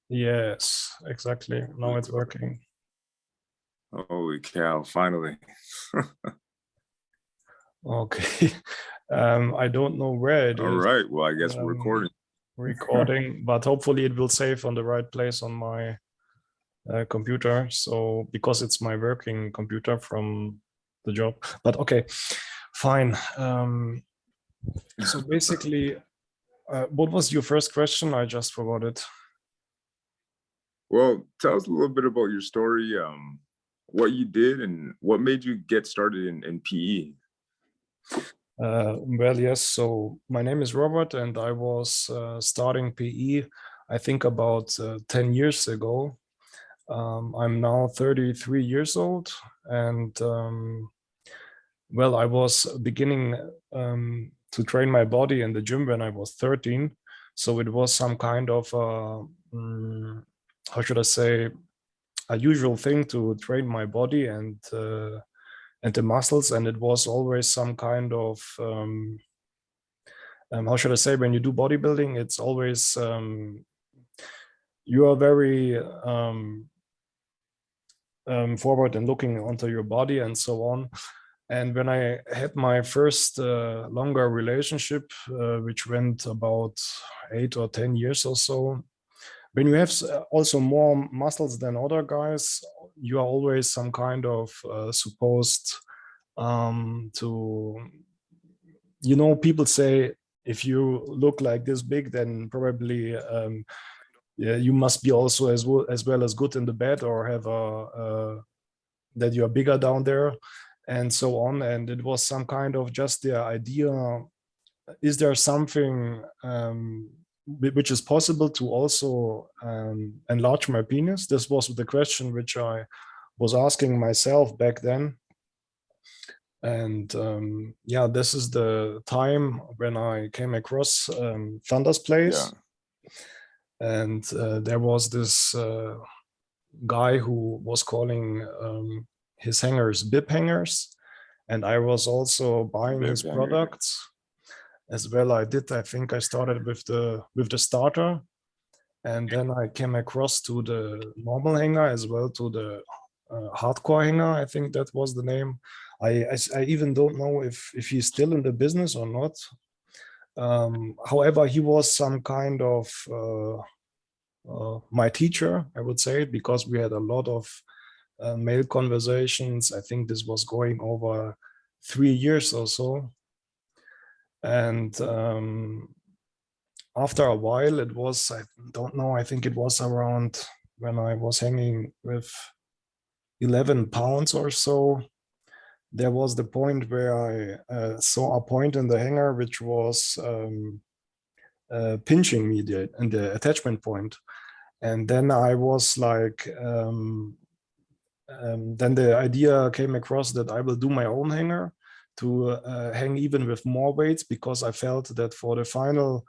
Yes, exactly. Now it's working. Holy cow, finally. Okay. I don't know where it All is, right. Well, I guess we're recording. recording, but hopefully it will save on the right place on my computer. So because it's my working computer from the job, but okay, fine. So basically, what was your first question? I just forgot it. Well, tell us a little bit about your story, what you did, and what made you get started in PE. Well, yes. So my name is Robert, and I was starting PE, I think about 10 years ago. I'm now 33 years old, and well, I was beginning to train my body in the gym when I was 13. So it was some kind of, how should I say, a usual thing to train my body and the muscles, and it was always some kind of how should I say, when you do bodybuilding, it's always you are very forward and looking onto your body and so on. And when I had my first longer relationship, which went about 8 or 10 years or so, when you have also more muscles than other guys, you are always some kind of supposed to, people say if you look like this big, then probably yeah, you must be also as well as good in the bed, or have a that you are bigger down there, and so on. And it was some kind of just the idea: is there something which is possible to also enlarge my penis? This was the question which I was asking myself back then. And yeah, this is the time when I came across Thunder's Yeah. place. And there was this guy who was calling his hangers bib hangers, and I was also buying his Vac Hanger. products as well. I think I started with the starter, and then I came across to the normal hanger as well, to the hardcore hanger. I think that was the name. I even don't know if he's still in the business or not. However, he was some kind of my teacher, I would say, because we had a lot of mail conversations. I think this was going over 3 years or so. And after a while, it was, I don't know, I think it was around when I was hanging with 11 pounds or so. There was the point where I saw a point in the hanger which was pinching me in the attachment point. And then I was like, then the idea came across that I will do my own hanger to hang even with more weights, because I felt that for the final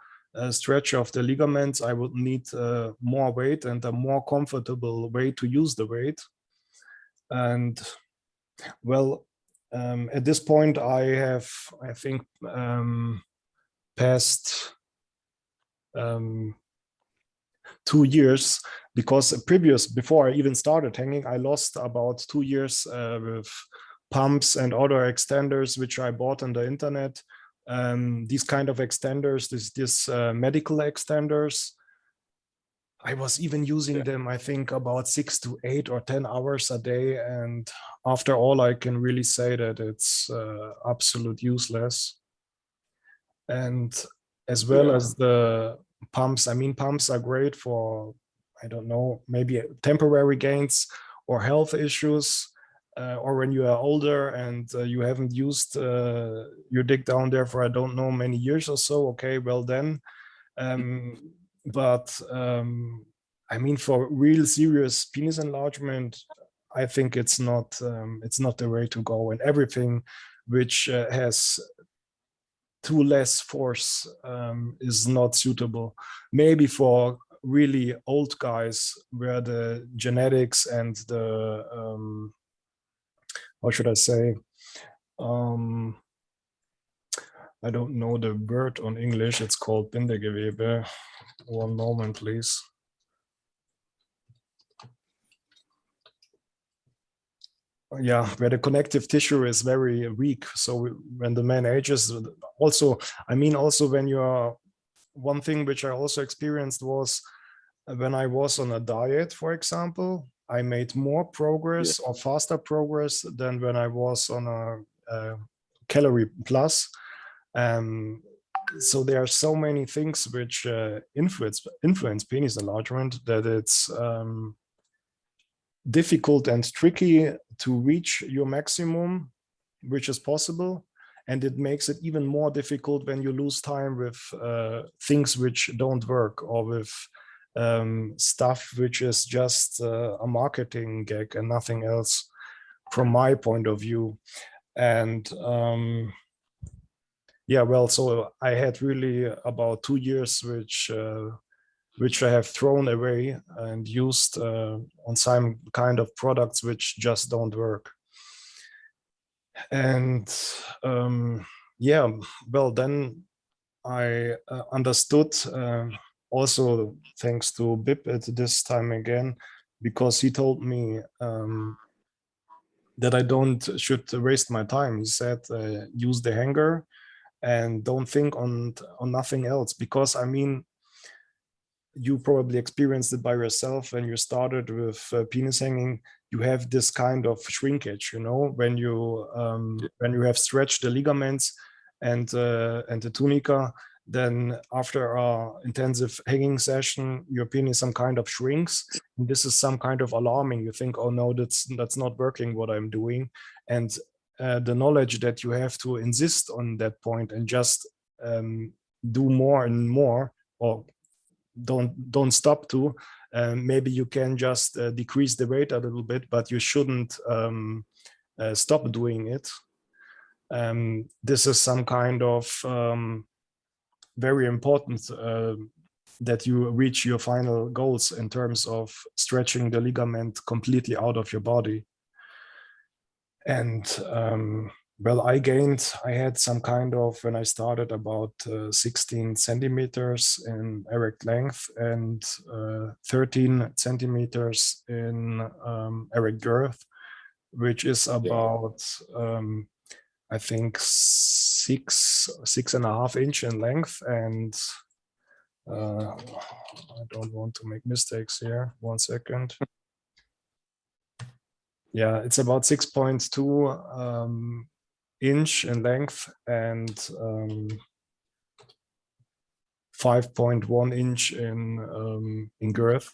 stretch of the ligaments, I would need more weight and a more comfortable way to use the weight. And well, at this point, I have, I think, passed 2 years, because before I even started hanging, I lost about 2 years with pumps and other extenders which I bought on the internet. These kind of extenders, this medical extenders, I was even using them, I think, about 6 to 8 or 10 hours a day. And after all, I can really say that it's absolute useless. And as well as the pumps, I mean, pumps are great for, I don't know, maybe temporary gains or health issues, or when you are older and you haven't used your dick down there for, I don't know, many years or so. Okay, well then. But I mean, for real serious penis enlargement, I think it's not the way to go. And everything which has too less force is not suitable. Maybe for really old guys where the genetics and the how should I say, um, I don't know the word on English. It's called Bindegewebe. One moment, please. yeah, where the connective tissue is very weak. So when the man ages, also, I mean, also when you are, one thing which I also experienced was when I was on a diet, for example, I made more Yeah. progress or faster progress than when I was on a calorie plus. So there are so many things which influence penis enlargement that it's difficult and tricky to reach your maximum, which is possible. And it makes it even more difficult when you lose time with things which don't work, or with stuff which is just a marketing gag and nothing else, from my point of view. And yeah, well, so I had really about 2 years which I have thrown away and used on some kind of products which just don't work. And yeah, well, then I understood, also thanks to Bip at this time again, because he told me that I don't should waste my time. He said, use the hanger and don't think on nothing else, because I mean, you probably experienced it by yourself when you started with penis hanging. You have this kind of shrinkage, you know, when you have stretched the ligaments and the tunica, then after a intensive hanging session, your penis some kind of shrinks. And this is some kind of alarming. You think, oh no, that's not working what I'm doing. And the knowledge that you have to insist on that point and just do more and more, or don't stop to, maybe you can just decrease the rate a little bit, but you shouldn't stop doing it. This is some kind of very important, that you reach your final goals in terms of stretching the ligament completely out of your body. And well, I had some kind of, when I started, about 16 centimeters in erect length and 13 centimeters in erect girth, which is about, I think, 6.5 inch in length. And I don't want to make mistakes here. 1 second. Yeah, it's about 6.2 inch in length and 5.1 inch in girth.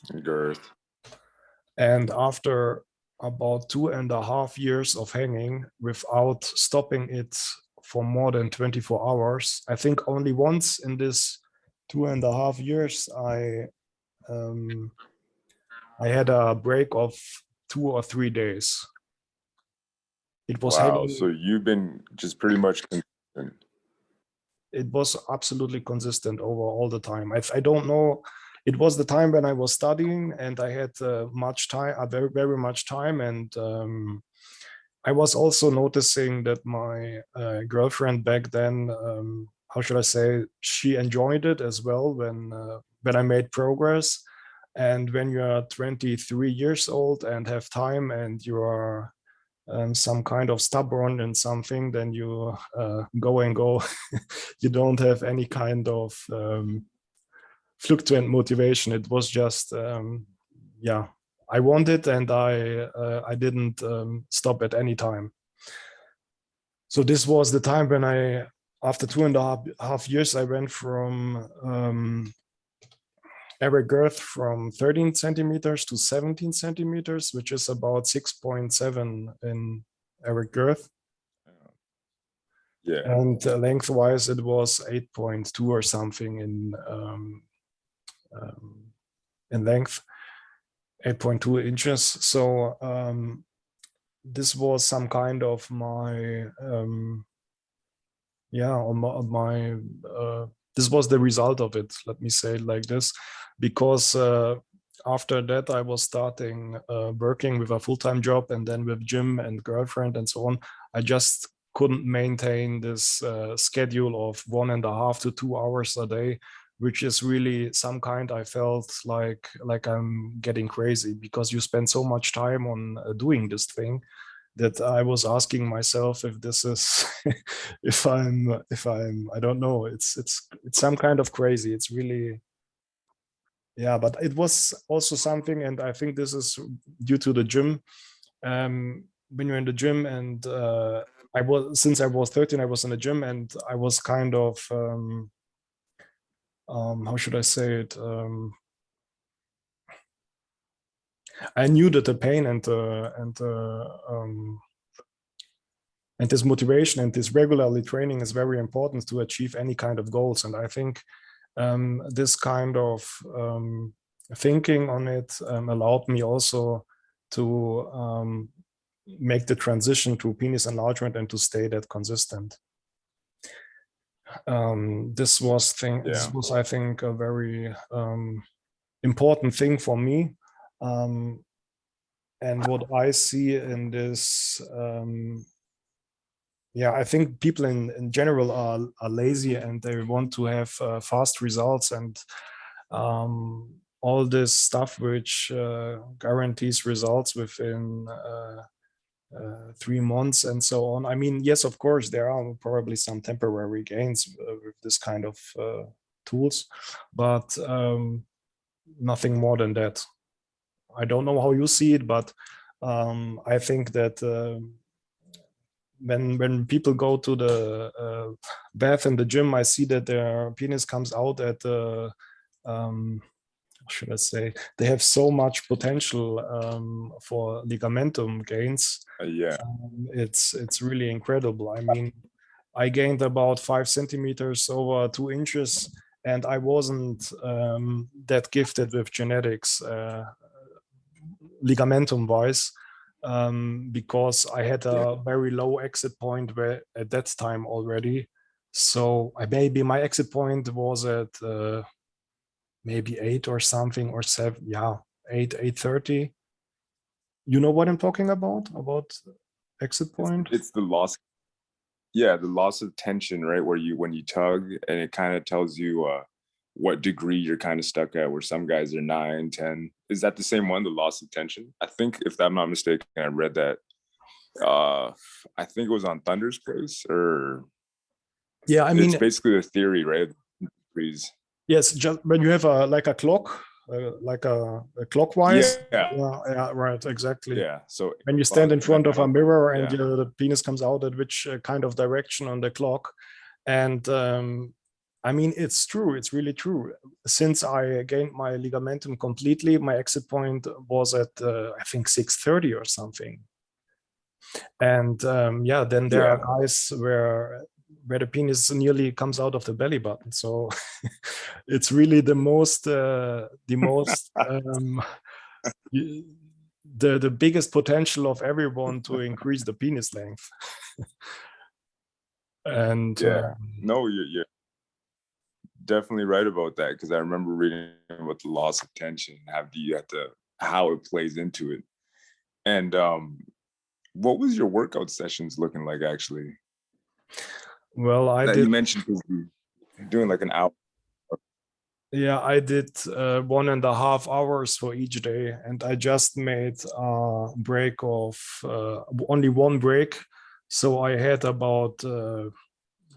And after about 2.5 years of hanging without stopping it for more than 24 hours, I think only once in this 2.5 years I had a break of 2 or 3 days. It was Wow. hanging. So you've been just pretty much consistent. It was absolutely consistent over all the time. I don't know. It was the time when I was studying and I had much time, very, very much time. And I was also noticing that my girlfriend back then, how should I say, she enjoyed it as well when I made progress. And when you are 23 years old and have time and you are some kind of stubborn in something, then you go and go. You don't have any kind of fluctuant motivation. It was just, yeah, I wanted, and I didn't stop at any time. So this was the time when after 2.5 years, I went from erect girth from 13 centimeters to 17 centimeters, which is about 6.7 in erect girth. Yeah. And lengthwise, it was 8.2 or something in length, 8.2 inches. So this was some kind of my, this was the result of it, let me say it like this, because after that I was starting working with a full-time job, and then with gym and girlfriend and so on. I just couldn't maintain this schedule of 1.5 to 2 hours a day, which is really some kind, I felt like I'm getting crazy, because you spend so much time on doing this thing. that I was asking myself if this is, if I'm, I don't know. It's some kind of crazy. It's really, yeah. But it was also something, and I think this is due to the gym. When you're in the gym, and since I was 13, I was in the gym, and I was kind of, how should I say it? I knew that the pain and this motivation and this regularly training is very important to achieve any kind of goals. And I think this kind of thinking on it allowed me also to make the transition to penis enlargement and to stay that consistent. This was, I think, a very important thing for me. And what I see in this, yeah, I think people in general are lazy, and they want to have fast results, and all this stuff which guarantees results within 3 months and so on. I mean, yes, of course, there are probably some temporary gains with this kind of tools, but nothing more than that. I don't know how you see it, but I think that when people go to the bath in the gym, I see that their penis comes out at the, should I say, they have so much potential for ligamentum gains. Yeah. It's really incredible. I mean, I gained about 5 centimeters over 2 inches, and I wasn't that gifted with genetics, ligamentum wise, because I had a very low exit point where at that time already. So maybe my exit point was at maybe 8 or something, or 7. Yeah, 8:30. You know what I'm talking about exit point? It's the loss. Yeah, the loss of tension, right? Where when you tug, and it kind of tells you what degree you're kind of stuck at, where some guys are 9, 10. Is that the same one, the loss of tension? I think, if I'm not mistaken, I read that. I think it was on Thunder's Place, or yeah, I mean, it's basically the theory, right? Degrees. Yes, just when you have like a clock, like a clockwise. Yeah, right, exactly. Yeah. So when you stand in front of a mirror and the penis comes out at which kind of direction on the clock, and I mean, it's true. It's really true. Since I gained my ligamentum completely, my exit point was at I think 6:30 or something. And yeah, then there are guys where the penis nearly comes out of the belly button. So it's really the most the biggest potential of everyone to increase the penis length. And no, you're definitely right about that, because I remember reading about the loss of tension, how it plays into it. And what was your workout sessions looking like, actually? Well, you mentioned doing like an hour. Yeah, I did 1.5 hours for each day, and I just made a break of only one break. So I had about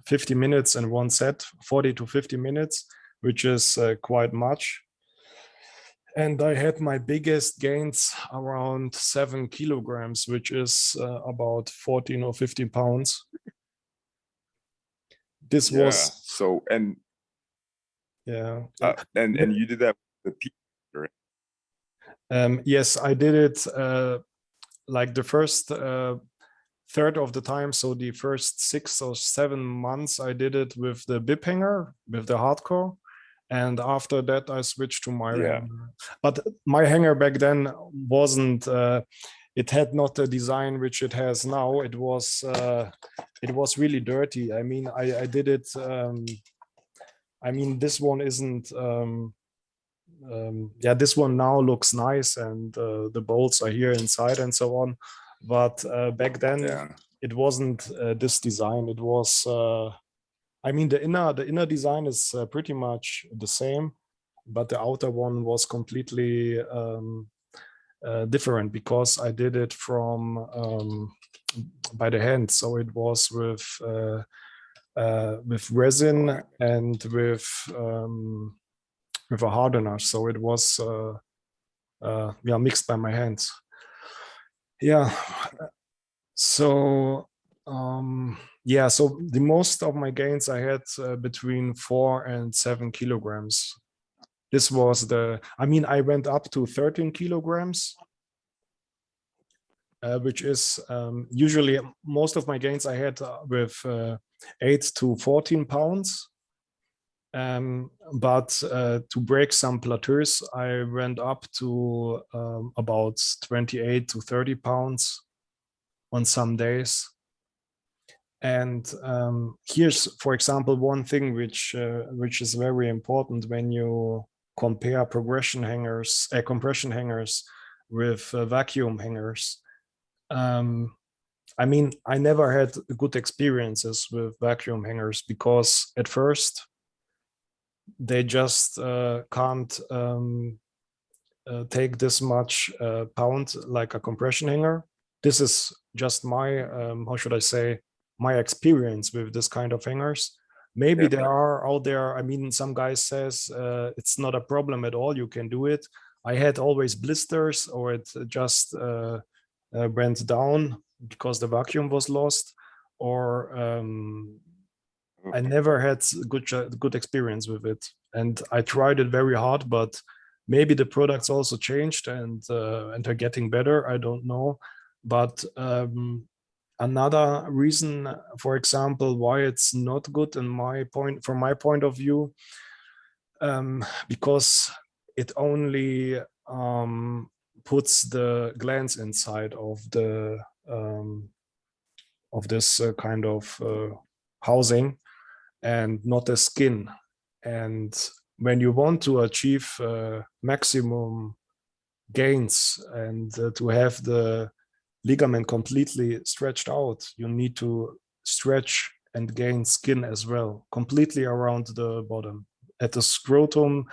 50 minutes in one set, 40 to 50 minutes, which is quite much. And I had my biggest gains around 7 kilograms, which is about 14 or 15 pounds. This was so, and and you did that with the people, right? Yes, I did it like the first third of the time. So the first 6 or 7 months, I did it with the bib hanger, with the hardcore. And after that, I switched to my hanger. But my hanger back then wasn't, it had not the design which it has now. It was really dirty. I mean, I did it, I mean, this one isn't, yeah, this one now looks nice, and the bolts are here inside and so on. But back then, it wasn't this design. It was, I mean, the inner design is pretty much the same, but the outer one was completely different because I did it from by the hand. So it was with resin and with a hardener. So it was yeah, mixed by my hands. Yeah. So yeah, so the most of my gains I had between 4 and 7 kilograms. This was I mean, I went up to 13 kilograms, which is usually most of my gains I had with 8 to 14 pounds. But to break some plateaus, I went up to about 28 to 30 pounds on some days. And here's, for example, one thing which is very important when you compare compression hangers with vacuum hangers. I mean, I never had good experiences with vacuum hangers because at first they just can't take this much pound like a compression hanger. This is just my, how should I say, my experience with this kind of hangers. Maybe there are out there, I mean, some guys says it's not a problem at all, you can do it. I had always blisters, or it just went down because the vacuum was lost, or I never had good experience with it. And I tried it very hard, but maybe the products also changed and are getting better. I don't know. But another reason, for example, why it's not good from my point of view, because it only puts the glands inside of this kind of housing and not the skin. And when you want to achieve maximum gains and to have the ligament completely stretched out, you need to stretch and gain skin as well, completely around the bottom. At the scrotum,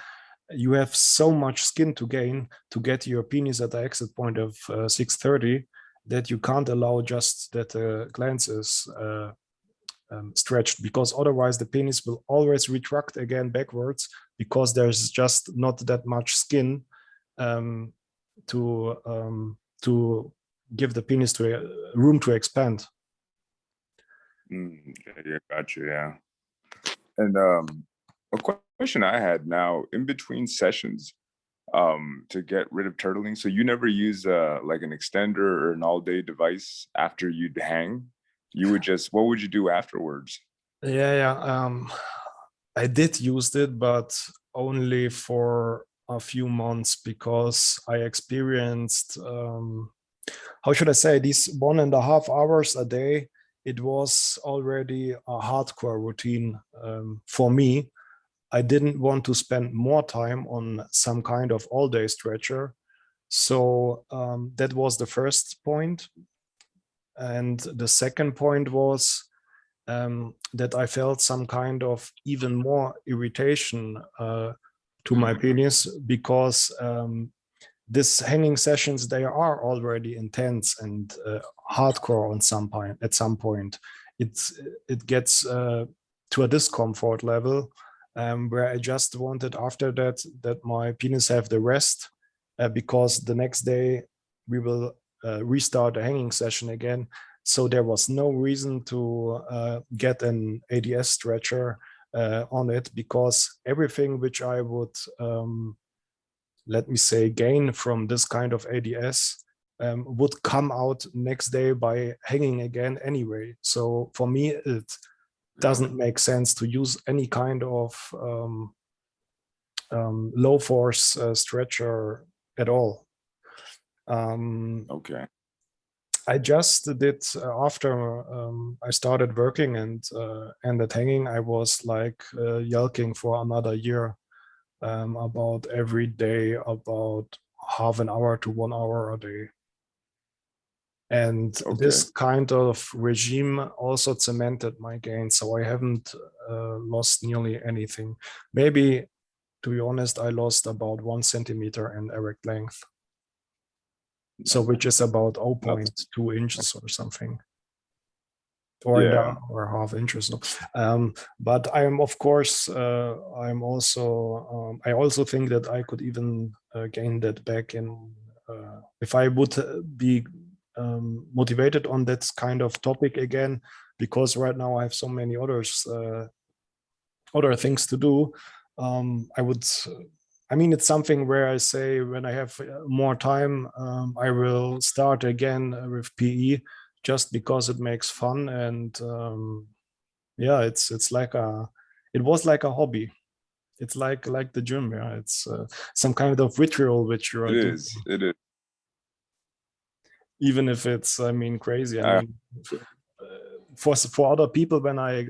you have so much skin to gain to get your penis at the exit point of 630 that you can't allow just that the glans is stretched, because otherwise the penis will always retract again backwards because there's just not that much skin to give the penis room to expand. Yeah, gotcha. Yeah. And a question I had now, in between sessions, to get rid of turtling. So you never use like an extender or an all-day device after you'd hang? You would just, what would you do afterwards? Yeah. I did use it, but only for a few months because I experienced, how should I say, these 1.5 hours a day. It was already a hardcore routine for me. I didn't want to spend more time on some kind of all-day stretcher. So that was the first point. And the second point was that I felt some kind of even more irritation to my penis because these hanging sessions, they are already intense and hardcore on at some point. It gets to a discomfort level where I just wanted after that my penis have the rest because the next day we will restart a hanging session again. So there was no reason to get an ADS stretcher on it, because everything which I would, let me say, gain from this kind of ADS would come out next day by hanging again anyway. So for me, it doesn't make sense to use any kind of low force stretcher at all. Okay. I just did after I started working and ended hanging. I was like yelking for another year about every day, about half an hour to 1 hour a day. And this kind of regime also cemented my gain. So I haven't lost nearly anything. Maybe, to be honest, I lost about 1 centimeter in erect length. So which is about Nothing. 0.2 inches or something, or Yeah. or half inches. No? But I am, of course, I also think that I could even gain that back in if I would be motivated on that kind of topic again, because right now I have so many other things to do. I would. I mean, it's something where I say when I have more time, I will start again with PE, just because it makes fun, and yeah, it's like it was like a hobby. It's like the gym. Yeah, it's some kind of ritual which you are It doing, is. It is. even if it's, I mean, crazy. I I, mean, for other people, when I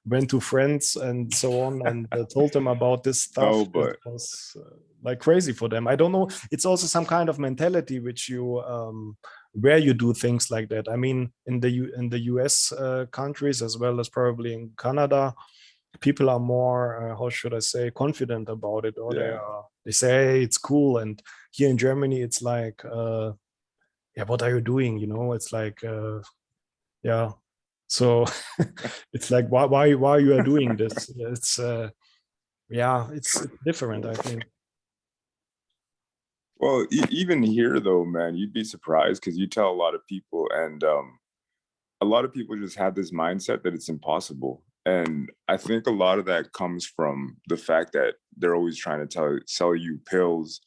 went to friends and so on and told them about this stuff, no, it but was like crazy for them. I don't know. It's also some kind of mentality which you where you do things like that. I mean, in the US countries, as well as probably in Canada, people are more how should I say, confident about it, or yeah. they say, hey, it's cool. And here in Germany, it's like yeah, what are you doing? You know, it's like yeah. So it's like, why you are doing this? It's yeah, it's different, I think. Well, even here though, man, you'd be surprised because you tell a lot of people, and a lot of people just have this mindset that it's impossible. And I think a lot of that comes from the fact that they're always trying to sell you pills.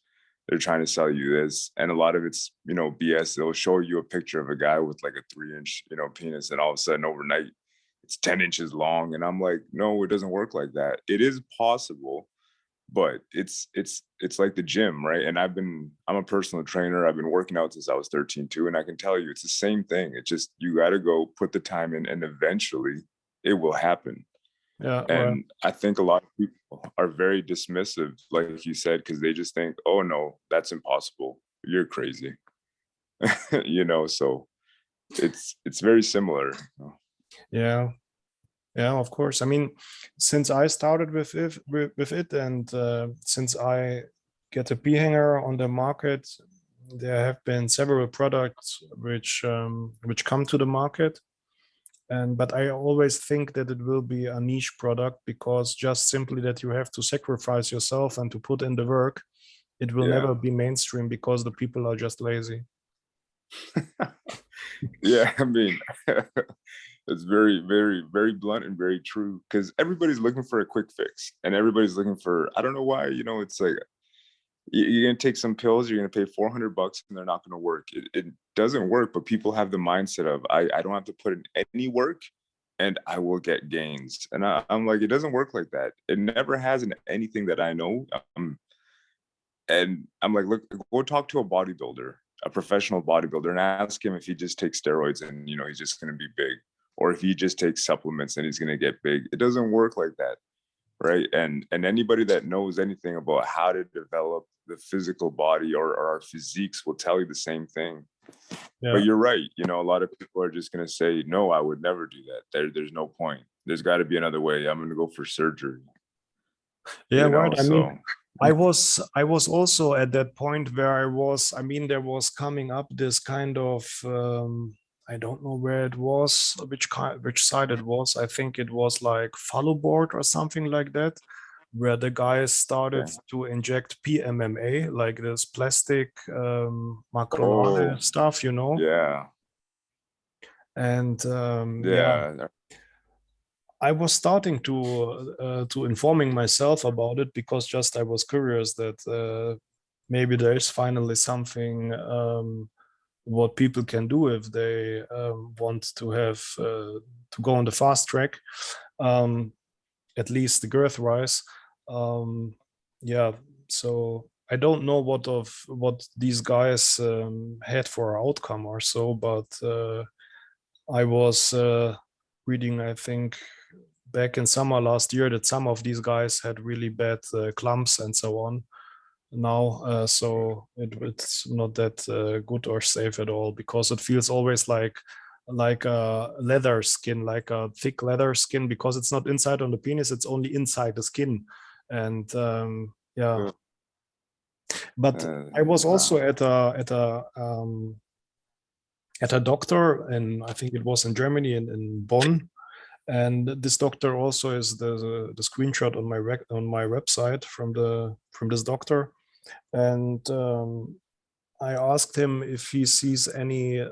They're trying to sell you this. And a lot of it's, BS. They'll show you a picture of a guy with like a 3-inch, penis, and all of a sudden overnight it's 10 inches long. And I'm like, no, it doesn't work like that. It is possible, but it's like the gym, right? And I'm a personal trainer. I've been working out since I was 13 too, and I can tell you it's the same thing. It's just you got to go put the time in, and eventually it will happen. Yeah, right. And I think a lot of people are very dismissive, like you said, because they just think, oh no, that's impossible, you're crazy. So it's very similar. Yeah, yeah, of course. I mean, since I started with it, and since I get a P hanger on the market, there have been several products which come to the market. And but I always think that it will be a niche product, because just simply that you have to sacrifice yourself and to put in the work, it will Yeah. never be mainstream, because the people are just lazy. Yeah, I mean, it's very, very, very blunt and very true, because everybody's looking for a quick fix, and everybody's looking for, I don't know why, it's like you're going to take some pills, you're going to pay $400 and they're not going to work. It doesn't work, but people have the mindset of, I don't have to put in any work and I will get gains. And I'm like, it doesn't work like that. It never has in anything that I know. And I'm like, look, go talk to a bodybuilder, a professional bodybuilder, and ask him if he just takes steroids and he's just going to be big, or if he just takes supplements and he's going to get big. It doesn't work like that, right? And anybody that knows anything about how to develop the physical body, or our physiques, will tell you the same thing. Yeah, But you're right. A lot of people are just going to say, no, I would never do that. There's no point. There's got to be another way. I'm going to go for surgery. yeah, right. I mean, So I was also at that point where I mean, there was coming up this kind of I don't know where it was, which side it was. I think it was like follow board or something like that, where the guys started okay. to inject PMMA, like this plastic Oh macronale stuff, yeah, and yeah, yeah. I was starting to informing myself about it, because just I was curious that maybe there is finally something what people can do if they want to have to go on the fast track, um, at least the girth wise. Um, yeah, so I don't know what these guys had for outcome or so, but I was reading, I think, back in summer last year, that some of these guys had really bad clumps and so on now. So it's not that good or safe at all, because it feels always like a leather skin, like a thick leather skin, because it's not inside on the penis, it's only inside the skin. And yeah, Uh, But I was also Wow. at a doctor, and I think it was in Germany, in Bonn. And this doctor also is the screenshot on my website from this doctor. And I asked him if he sees any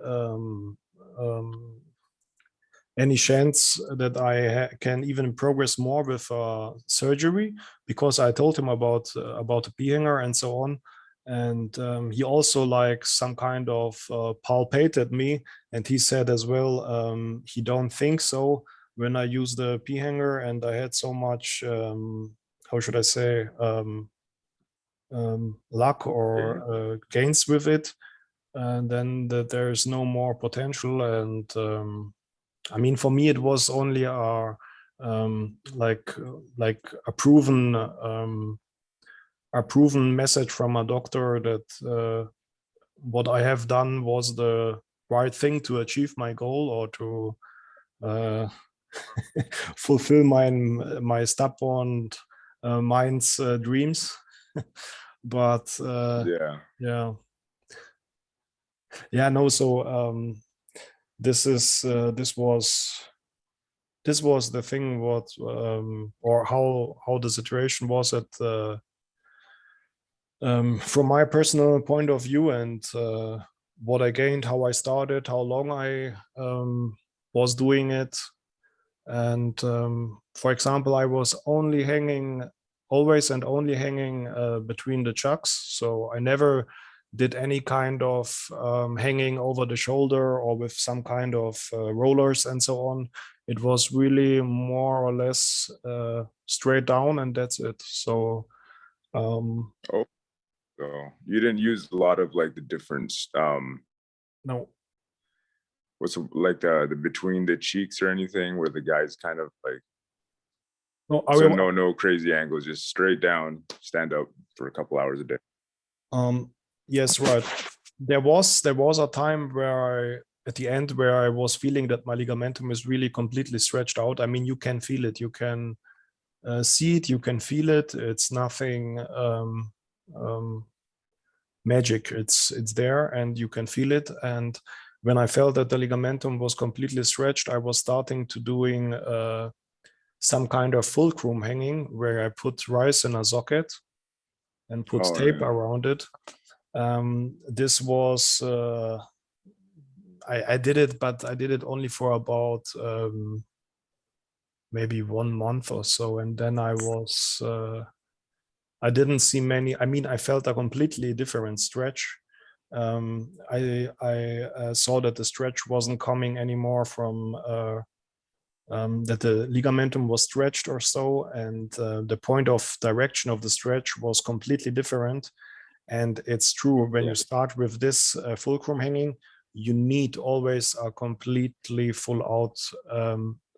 chance that I can even progress more with surgery, because I told him about the P-hanger and so on. And he also like some kind of palpated me, and he said as well he don't think so when I use the P-hanger, and I had so much how should I say luck or gains with it, and then that there's no more potential. And I mean, for me, it was only like a proven message from a doctor that what I have done was the right thing to achieve my goal, or to fulfill my stubborn mind's dreams. But Yeah. yeah, no. So this was the thing, what or how the situation was at from my personal point of view, and what I gained, how I started, how long I was doing it. And for example, I was always only hanging between the chucks, so I never did any kind of hanging over the shoulder or with some kind of rollers and so on. It was really more or less straight down, and that's it. So Oh, so you didn't use a lot of like the different no, what's like the between the cheeks or anything where the guy's kind of like, no, so no crazy angles, just straight down, stand up for a couple hours a day. yes, right. There was a time where at the end, where I was feeling that my ligamentum is really completely stretched out. I mean, you can feel it, you can see it, you can feel it. It's nothing magic. It's there, and you can feel it. And when I felt that the ligamentum was completely stretched, I was starting to doing some kind of fulcrum hanging, where I put rice in a socket and put Oh, tape yeah. around it. This was I did it, but I did it only for about maybe 1 month or so, and then I didn't see many. I mean, I felt a completely different stretch. I saw that the stretch wasn't coming anymore from that the ligamentum was stretched or so, and the point of direction of the stretch was completely different. And it's true, when you start with this fulcrum hanging, you need always a completely full out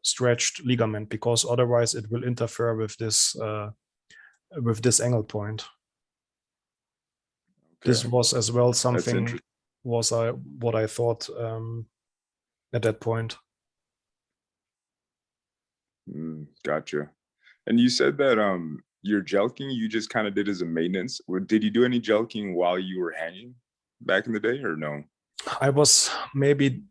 stretched ligament, because otherwise it will interfere with this angle point. This Okay. was as well That's something interesting. what I thought at that point. Gotcha. And you said that your jelking you just kind of did as a maintenance. Or did you do any jelking while you were hanging back in the day, or no? I was maybe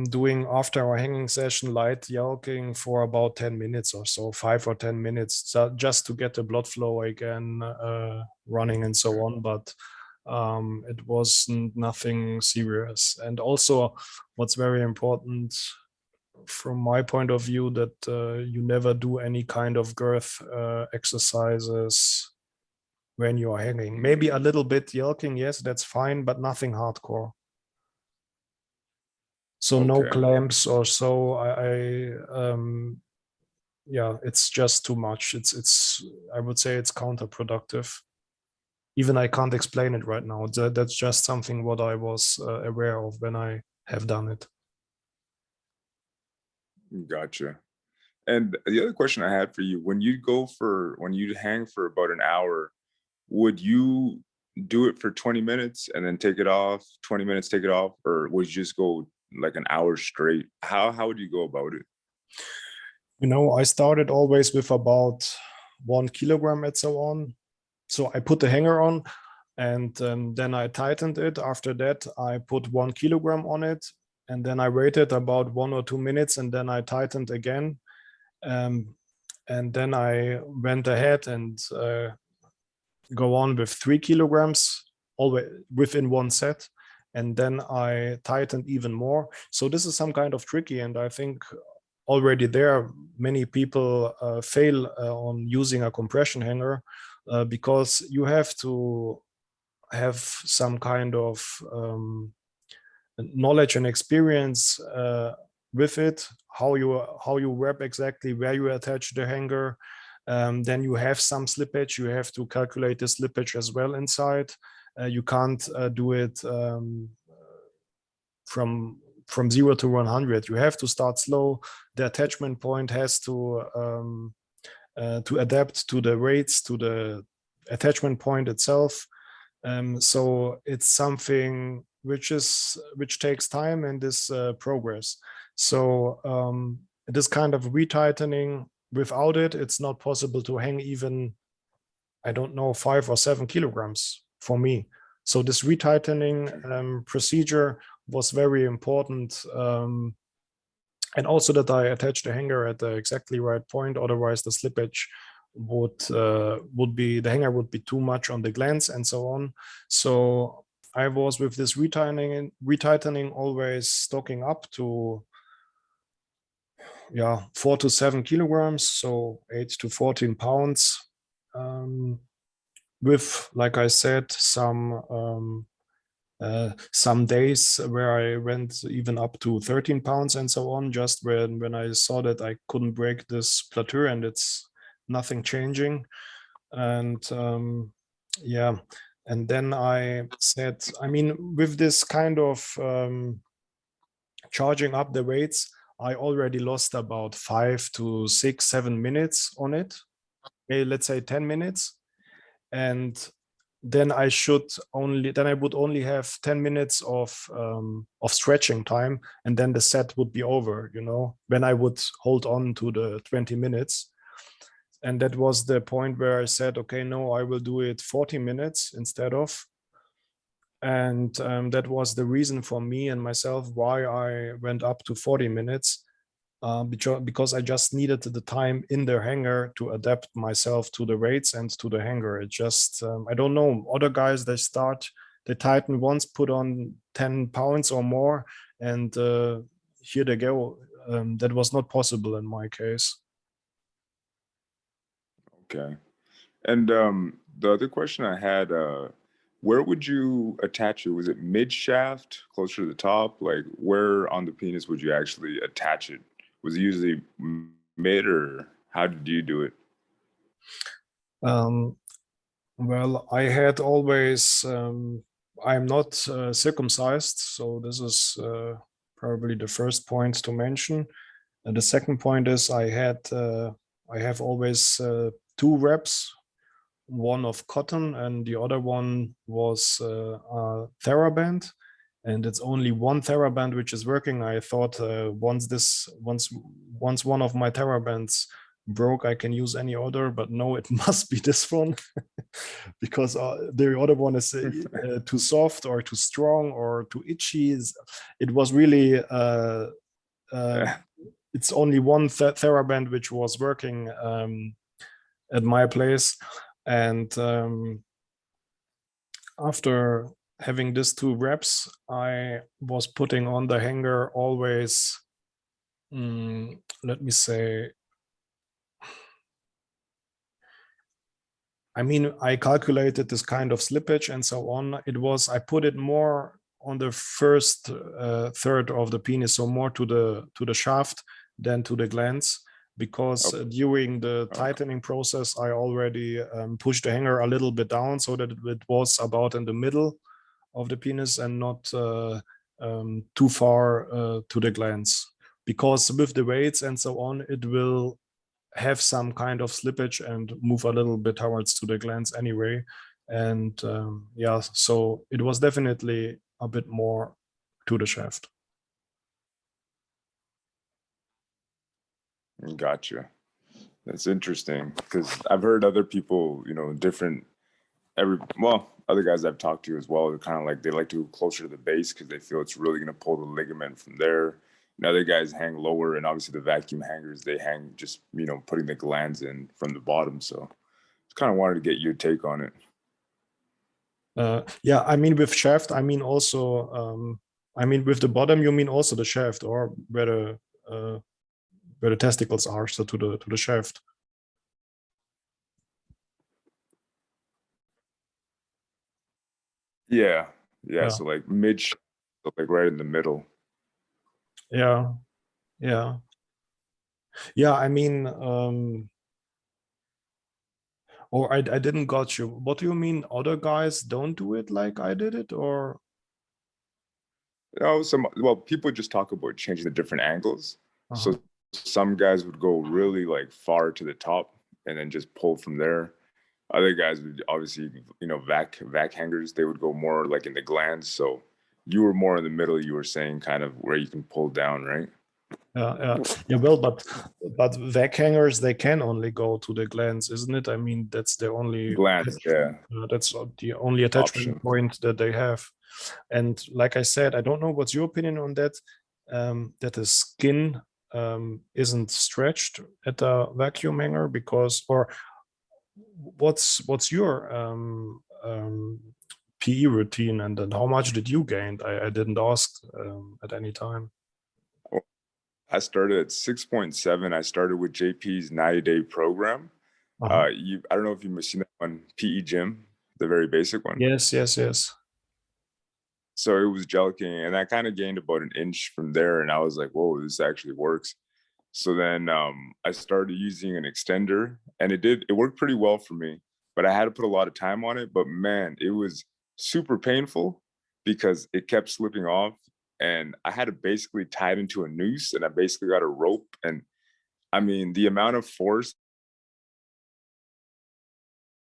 doing, after a hanging session, light yolking for about 10 minutes or so, 5 or 10 minutes, just to get the blood flow again running and so on. But it was nothing serious. And also, what's very important from my point of view, that you never do any kind of girth exercises when you are hanging. Maybe a little bit yolking, yes, that's fine, but nothing hardcore. So no Okay. clamps or so. Yeah, it's just too much. It's I would say it's counterproductive. Even I can't explain it right now. That's just something what I was aware of when I have done it. Gotcha. And the other question I had for you, when you hang for about an hour, would you do it for 20 minutes and then take it off, 20 minutes, take it off, or would you just go like an hour straight? How would you go about it? I started always with about 1 kilogram and so on. So I put the hanger on, And then I tightened it. After that, I put 1 kilogram on it, and then I waited about 1 or 2 minutes, and then I tightened again. And then I went ahead and go on with 3 kilograms, always within one set. And then I tightened even more. So this is some kind of tricky, and I think already there many people fail on using a compression hanger because you have to have some kind of knowledge and experience with it, how you wrap exactly, where you attach the hanger. Then you have some slippage. You have to calculate the slippage as well inside. You can't do it from 0 to 100. You have to start slow. The attachment point has to adapt to the weights, to the attachment point itself. So it's something which takes time and is progress. So this kind of retightening, without it, it's not possible to hang even, I don't know, 5 or 7 kilograms for me. So this retightening procedure was very important. And also that I attached the hanger at the exactly right point. Otherwise, the slippage would be, the hanger would be too much on the glands and so on. So I was with this retightening always stocking up to 4 to 7 kilograms, so 8 to 14 pounds. With, like I said, some days where I went even up to 13 pounds and so on, just when I saw that I couldn't break this plateau and it's nothing changing. And and then I said, I mean, with this kind of charging up the weights, I already lost about 5 to 6, 7 minutes on it. Okay, let's say 10 minutes. And then I would only have 10 minutes of stretching time, and then the set would be over, when I would hold on to the 20 minutes. And that was the point where I said, okay, no, I will do it 40 minutes instead of. And that was the reason for me and myself why I went up to 40 minutes. Because I just needed the time in the hanger to adapt myself to the weights and to the hanger. It just, I don't know, other guys, they tighten once, put on 10 pounds or more, and here they go. That was not possible in my case. Okay. And the other question I had, where would you attach it? Was it mid shaft, closer to the top? Like, where on the penis would you actually attach it? Was it usually mid, or how did you do it? Well, I had always, I'm not circumcised, so this is probably the first point to mention. And the second point is I have always 2 wraps, one of cotton and the other one was a TheraBand. And it's only one TheraBand which is working. I thought once one of my TheraBands broke, I can use any other, but no, it must be this one because the other one is too soft or too strong or too itchy. It was really it's only one TheraBand which was working at my place. And after having these 2 wraps, I was putting on the hanger always, let me say, I mean, I calculated this kind of slippage and so on. I put it more on the first third of the penis, so more to the shaft than to the glands, because during the tightening process, I already pushed the hanger a little bit down so that it was about in the middle of the penis and not too far to the glands. Because with the weights and so on, it will have some kind of slippage and move a little bit towards to the glands anyway. And so it was definitely a bit more to the shaft. Gotcha. That's interesting because I've heard other people, different other guys I've talked to as well, they're kind of like they like to go closer to the base because they feel it's really going to pull the ligament from there. And other guys hang lower, and obviously the vacuum hangers, they hang just, putting the glands in from the bottom. So just kind of wanted to get your take on it. Yeah, I mean with shaft, I mean also, I mean with the bottom, you mean also the shaft, or where the testicles are, so to the shaft. Yeah, yeah. Yeah, So like so like right in the middle. yeah, yeah, yeah. I mean, or I didn't got you. What do you mean? Other guys don't do it like I did it, or? People just talk about changing the different angles. Uh-huh. So some guys would go really like far to the top and then just pull from there. Other guys would obviously, vac hangers, they would go more like in the glands. So you were more in the middle, you were saying kind of where you can pull down, right? Yeah. Well, but vac hangers, they can only go to the glands, isn't it? I mean, that's the only Glands, yeah, that's the only attachment option. point that they have. And like I said, I don't know what's your opinion on that. That the skin isn't stretched at the vacuum hanger because, or what's your PE routine, and then how much did you gain? I didn't ask at any time. I started at 6.7. I started with JP's 90-day program. Uh-huh. I don't know if you've seen that one, PE Gym, the very basic one. Yes. So it was jelking, and I kind of gained about an inch from there. And I was like, whoa, this actually works. So then I started using an extender, and it worked pretty well for me, but I had to put a lot of time on it. But man, it was super painful because it kept slipping off, and I had to basically tie it into a noose, and I basically got a rope. And I mean, the amount of force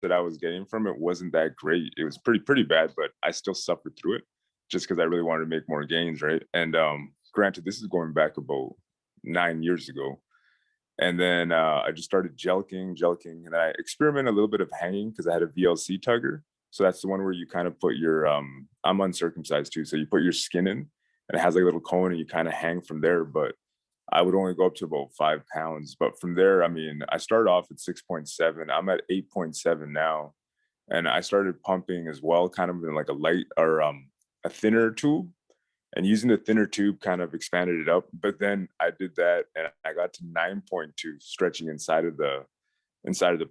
that I was getting from it wasn't that great. It was pretty bad, but I still suffered through it just because I really wanted to make more gains, right? And granted, this is going back about 9 years ago. And then I just started jelking, and I experimented a little bit of hanging because I had a VLC tugger. So that's the one where you kind of put your I'm uncircumcised too, so you put your skin in, and it has like a little cone, and you kind of hang from there. But I would only go up to about 5 pounds. But from there, I mean, I started off at 6.7. I'm at 8.7 now, and I started pumping as well, kind of in like a light or a thinner tube, and using the thinner tube kind of expanded it up. But then I did that and I got to 9.2 stretching inside of the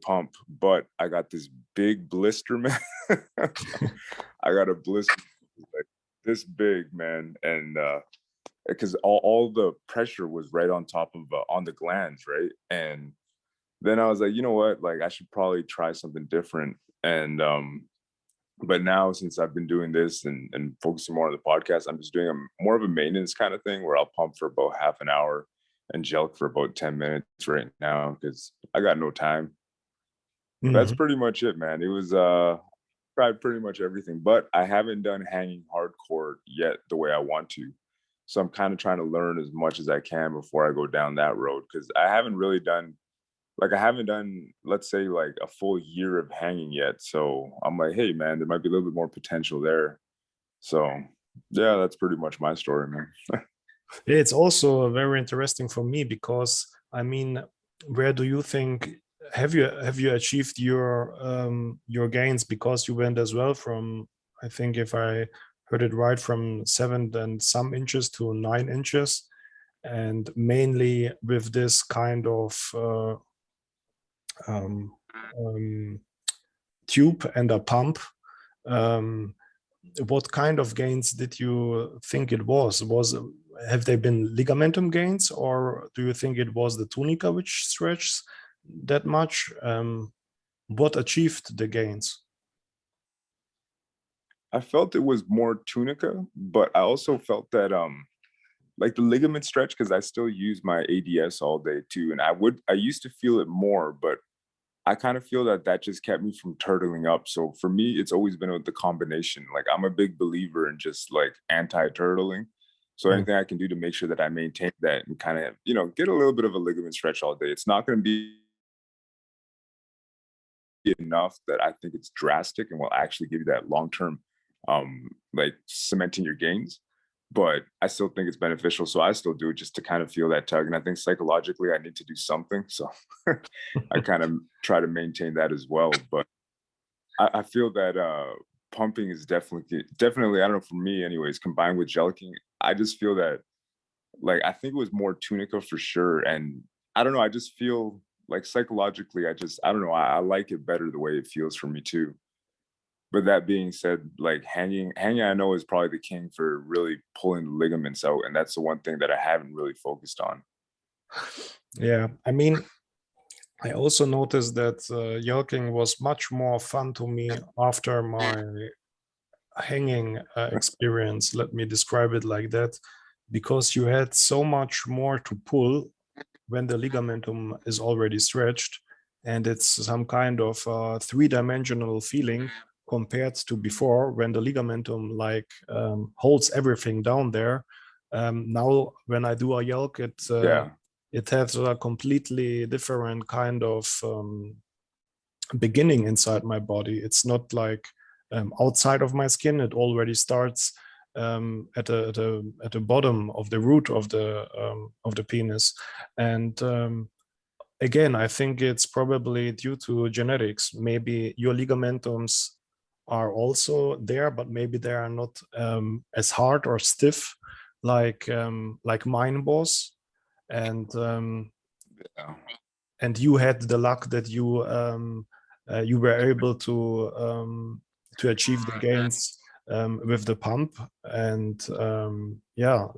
pump. But I got this big blister, man. I got a blister like this big, man. And because all the pressure was right on top of on the glands, right? And then I was like, you know what? Like I should probably try something different. And but now since I've been doing this and focusing more on the podcast, I'm just doing more of a maintenance kind of thing where I'll pump for about half an hour and gel for about 10 minutes right now because I got no time. That's Mhm. pretty much it, man. It was tried pretty much everything, but I haven't done hanging hardcore yet the way I want to. So I'm kind of trying to learn as much as I can before I go down that road because I haven't done, let's say, like a full year of hanging yet. So I'm like, hey, man, there might be a little bit more potential there. So yeah, that's pretty much my story, man. It's also very interesting for me because I mean, where do you think have you achieved your gains, because you went as well from, I think if I heard it right, from 7 and some inches to 9 inches, and mainly with this kind of um, um, tube and a pump. Um, what kind of gains did you think it was? Have they been ligamentum gains, or do you think it was the tunica which stretches that much? What achieved the gains? I felt it was more tunica, but I also felt that like the ligament stretch because I still use my ADS all day too, and I used to feel it more, but I kind of feel that that just kept me from turtling up. So for me, it's always been with the combination. Like I'm a big believer in just like anti-turtling. So Mm. anything I can do to make sure that I maintain that and kind of, get a little bit of a ligament stretch all day. It's not going to be enough that I think it's drastic and will actually give you that long-term, like cementing your gains. But I still think it's beneficial. So I still do it just to kind of feel that tug. And I think psychologically I need to do something. So I kind of try to maintain that as well. But I feel that pumping is definitely, I don't know, for me anyways, combined with gelking, I just feel that, like, I think it was more tunica for sure. And I don't know, I just feel like psychologically, I don't know, I like it better the way it feels for me too. But that being said, like hanging, I know is probably the king for really pulling the ligaments out, and that's the one thing that I haven't really focused on. Yeah, I mean, I also noticed that yelking was much more fun to me after my hanging experience. Let me describe it like that, because you had so much more to pull when the ligamentum is already stretched, and it's some kind of three-dimensional feeling compared to before when the ligamentum like holds everything down there. Now when I do a yelk, Yeah. it has a completely different kind of beginning inside my body. It's not like outside of my skin. It already starts at the bottom of the root of the penis, and again, I think it's probably due to genetics. Maybe your ligamentums are also there, but maybe they are not as hard or stiff like mine was, and Yeah. and you had the luck that you were able to achieve the gains with the pump, and yeah,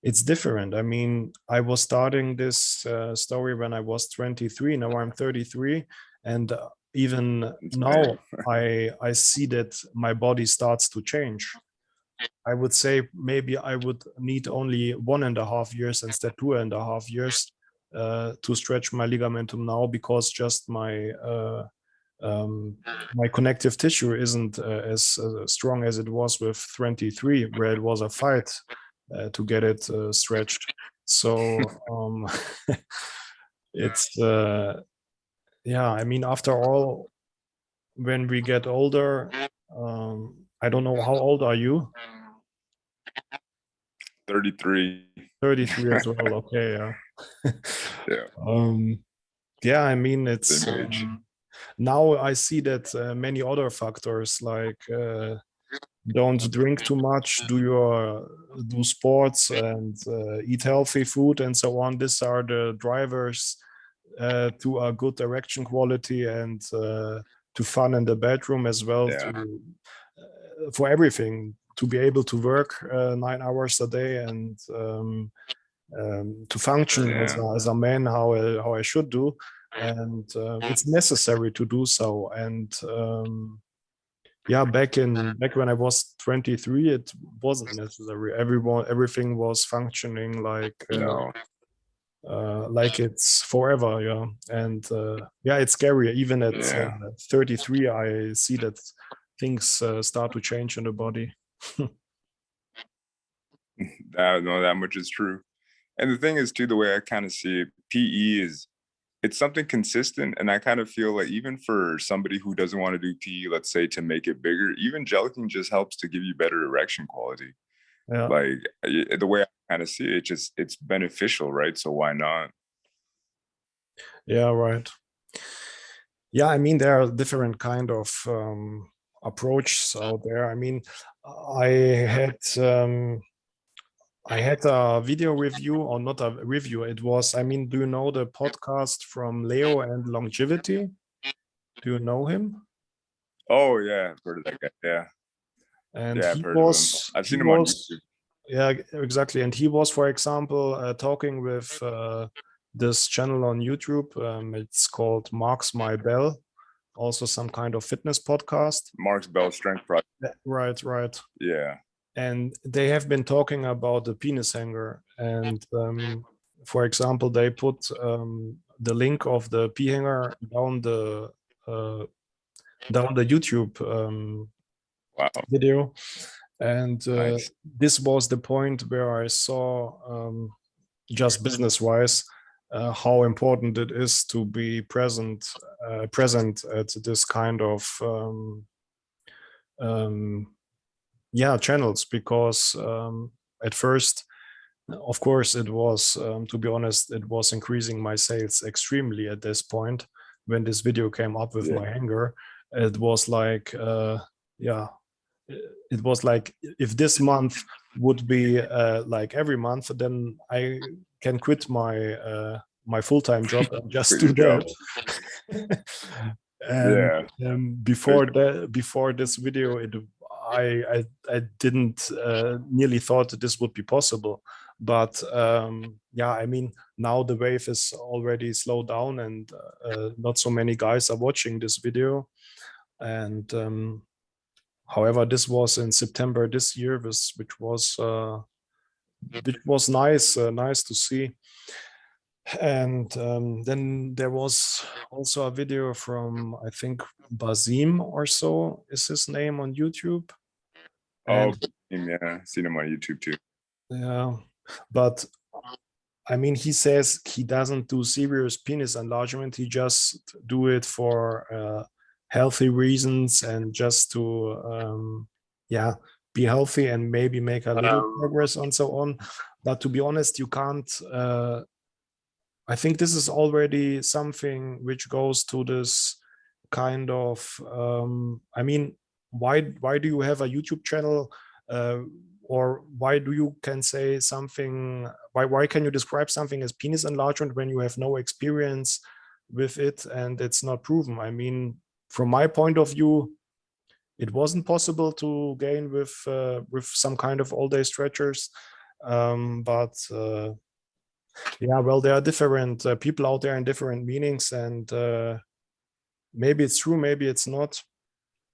it's different. I mean, I was starting this story when I was 23. Now I'm 33, and even now I see that my body starts to change. I would say maybe I would need only 1.5 years instead 2.5 years to stretch my ligamentum now, because just my connective tissue isn't as strong as it was with 23, where it was a fight to get it stretched. So it's yeah, I mean, after all, when we get older, I don't know, how old are you? 33. 33 as well. Okay, yeah. Yeah. Yeah, I mean, it's Same age. now I see that many other factors like don't drink too much, do sports, and eat healthy food, and so on. These are the drivers to a good erection quality and to fun in the bedroom as well, Yeah. to for everything, to be able to work 9 hours a day and to function Yeah. as a man how I should do, and it's necessary to do so. And yeah, back when I was 23, it wasn't necessary. Everything was functioning No. like it's forever, yeah. And yeah, it's scary. Even at Yeah. 33, I see that things start to change in the body. No, that much is true. And the thing is too, the way I kind of see it, PE is, it's something consistent. And I kind of feel like even for somebody who doesn't want to do PE, let's say, to make it bigger, even gelling just helps to give you better erection quality. Yeah, Like the way I kind of see it, it's beneficial, right? So why not? yeah, right. Yeah, I mean, there are different kind of approaches out there. I mean, I had um, I had a video review, or not a review. It was, I mean, do you know the podcast from Leo and Longevity? Do you know him? Oh yeah, I've heard of that guy. Yeah. And Yeah, I've heard of him. I've he seen him on was, YouTube. yeah, exactly. And he was, for example, talking with this channel on YouTube. It's called Marks My Bell, also some kind of fitness podcast. Mark's Bell Strength Project. Right, right. Yeah. And they have been talking about the penis hanger. And for example, they put the link of the p hanger uh, down the YouTube Wow. video. And Nice. this was the point where I saw, just business wise, how important it is to be present at this kind of channels, because at first, of course, it was, to be honest, it was increasing my sales extremely at this point. When this video came up with my hanger, it was like, it was like, if this month would be like every month, then I can quit my my full-time job and just do that. And before this video, I didn't nearly thought that this would be possible. But I mean, now the wave is already slowed down, and not so many guys are watching this video. And however, this was in September this year, which was nice, nice to see. And then there was also a video from, I think, Basim or so is his name, on YouTube. And, yeah, seen him on YouTube too. Yeah, but I mean, he says he doesn't do serious penis enlargement. He just do it for healthy reasons, and just to be healthy and maybe make a little progress and so on. But to be honest, you can't. I think this is already something which goes to this kind of. I mean, why do you have a YouTube channel? Or why do you can say something, why can you describe something as penis enlargement when you have no experience with it and it's not proven? I mean, from my point of view, it wasn't possible to gain with some kind of all-day stretchers. But well, there are different people out there and different meanings, and maybe it's true, maybe it's not.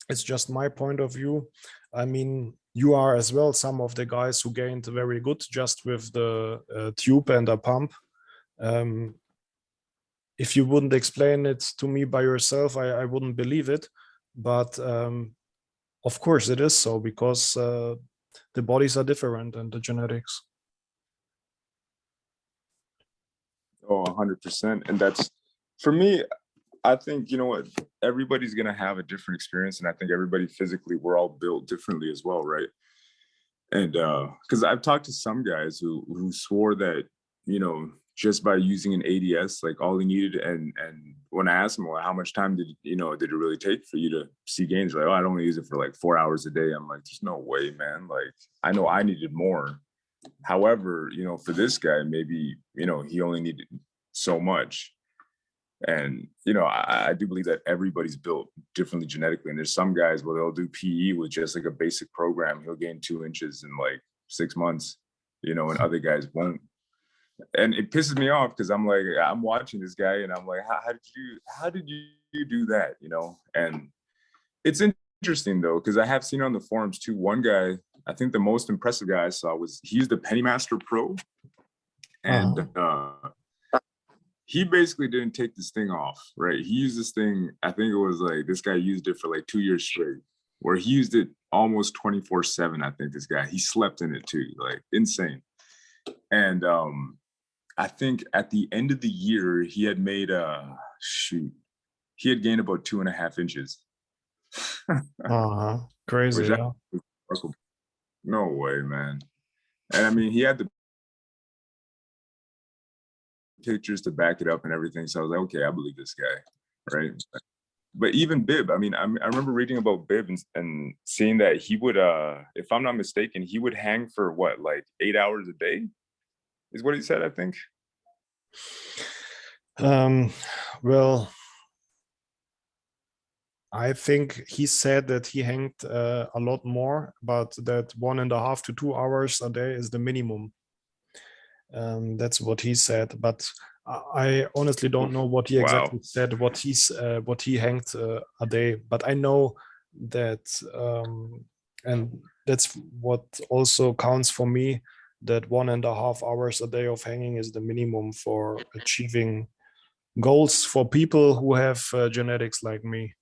It's just my point of view. I mean, you are as well some of the guys who gained very good just with the tube and a pump. If you wouldn't explain it to me by yourself, I wouldn't believe it. But of course it is so, because the bodies are different and the genetics. Oh, 100%. And that's, for me, I think, you know what, everybody's going to have a different experience. And I think everybody physically, we're all built differently as well, right? And because I've talked to some guys who swore that, you know, just by using an ADS, like all he needed, and when I asked him, well, how much time did it really take for you to see gains? Like, oh, I'd only use it for like 4 hours a day. I'm like, there's no way, man. Like, I know I needed more. However, you know, for this guy, maybe, you know, he only needed so much. And, you know, I do believe that everybody's built differently genetically. And there's some guys where they'll do PE with just like a basic program. He'll gain 2 inches in like 6 months, you know, and other guys won't. And it pisses me off, because I'm like, I'm watching this guy and I'm like, how did you do that? You know? And it's interesting though, because I have seen on the forums too, one guy, I think the most impressive guy I saw was, he used the Pennymaster Pro. And he basically didn't take this thing off, right? He used this thing, I think it was like, this guy used it for like 2 years straight, where he used it almost 24/7. I think this guy, he slept in it too, like insane. And I think at the end of the year, he had made he had gained about 2.5 inches. Crazy. Yeah. No way, man. And I mean, he had the pictures to back it up and everything. So I was like, okay, I believe this guy, right? But even Bib, I mean, I remember reading about Bib and seeing that he would, if I'm not mistaken, he would hang for what, like 8 hours a day, is what he said, I think. Well, I think he said that he hanged a lot more, but that 1.5 to 2 hours a day is the minimum. That's what he said, but I honestly don't know what he exactly said, what he hanged a day. But I know that, and that's what also counts for me, that 1.5 hours a day of hanging is the minimum for achieving goals for people who have genetics like me.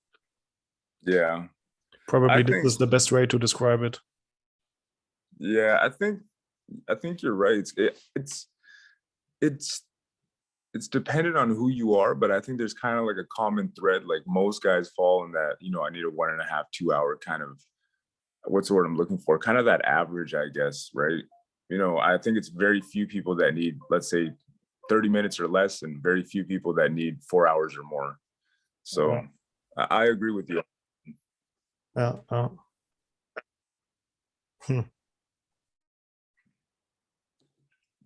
Yeah, probably this is the best way to describe it. Yeah, I think you're right. It's it's dependent on who you are, but I think there's kind of like a common thread. Like most guys fall in that, you know, I need a 1.5, 2 hour kind of, what's the word I'm looking for? Kind of that average, I guess, right? You know, I think it's very few people that need, let's say, 30 minutes or less, and very few people that need 4 hours or more. So Yeah. I agree with you. Yeah.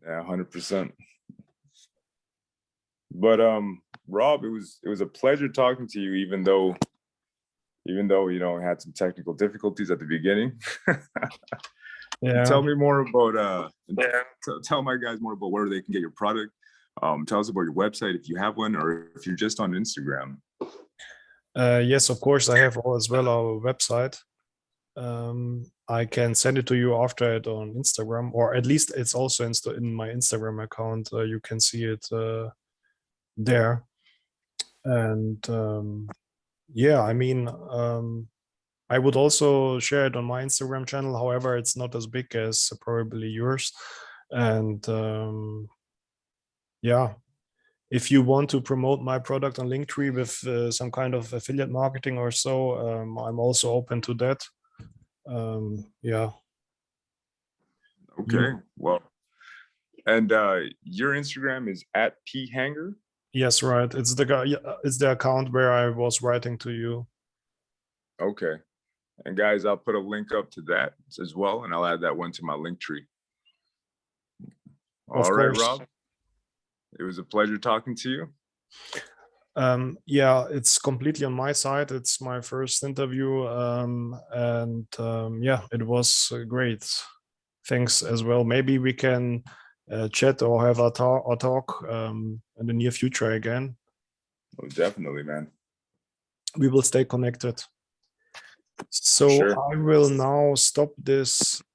Yeah, 100%. But Rob, it was a pleasure talking to you, even though you know we had some technical difficulties at the beginning. Yeah. Tell me more about tell my guys more about where they can get your product. Tell us about your website if you have one, or if you're just on Instagram. Yes, of course, I have as well our website. I can send it to you after it on Instagram, or at least it's also in my Instagram account. You can see it there. And yeah, I mean, I would also share it on my Instagram channel. However, it's not as big as probably yours. And yeah, if you want to promote my product on Linktree with some kind of affiliate marketing or so, I'm also open to that. Yeah. Okay, well, and your Instagram is at @phanger. Yes, right. It's the guy. It's the account where I was writing to you. Okay, and guys, I'll put a link up to that as well, and I'll add that one to my link tree. Of All right, course. Rob, it was a pleasure talking to you. Yeah, it's completely on my side. It's my first interview, and yeah, it was great. Thanks as well. Maybe we can chat or have a talk in the near future again. Oh, definitely, man. We will stay connected. So Sure. I will now stop this